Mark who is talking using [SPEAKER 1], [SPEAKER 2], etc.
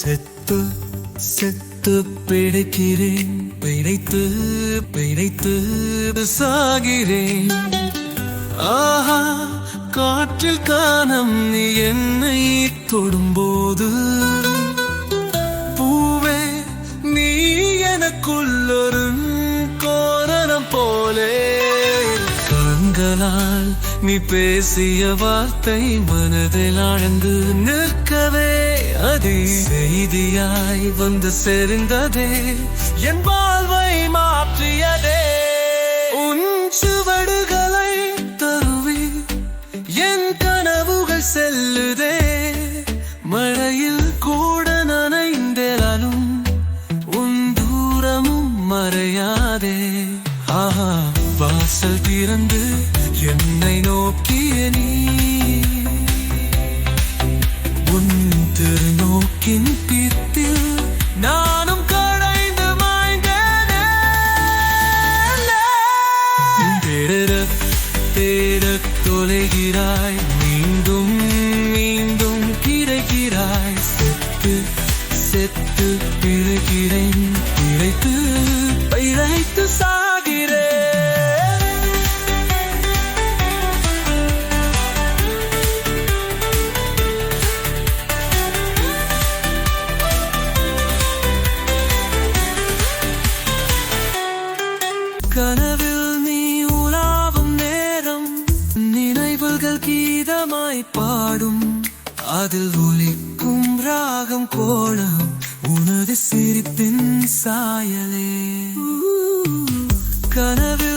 [SPEAKER 1] செத்து செத்து பிழைக்கிறேன், பிழைத்து பிழைத்து சாகிறேன். ஆஹா, காற்றில் காணம் நீ என்னை தொடும்போது, பூவே நீ எனக்குள்ளொரு கோரணம் போலே. கண்களால் நீ பேசிய வார்த்தை மனதில் ஆழ்ந்து நிற்கவே, அதே செய்தியாய் வந்து சேர்ந்ததே, என் வாழ்வை மாற்றியதே. உன் சுவடுகளை தருவி என் கனவுகள் செல்லுதே, மழையில் கூட நனைந்தாலும் உன் தூரமும் மறையாதே. ஆஹா, வாசல் திறந்து என்னை நோக்கிய நீ, உன் திருநோக்கின் பித்தில் நானும் கடைந்து மாய்ந்தேனே. தேடத் தேடத் தொலைகிறாய், மீண்டும் மீண்டும் கிடைக்கிறாய். செத்து செத்து பிழைக்கிறேன், பிழைத்து பிழைத்து சாகிறேன். கனவில் நீ உலாவும் நேரம், நினைவுகள் கீதமாய் பாடும், அதில் ஒலிக்கும் ராகம் கோலம் உனது சிரிப்பின் சாயலே. கனவில்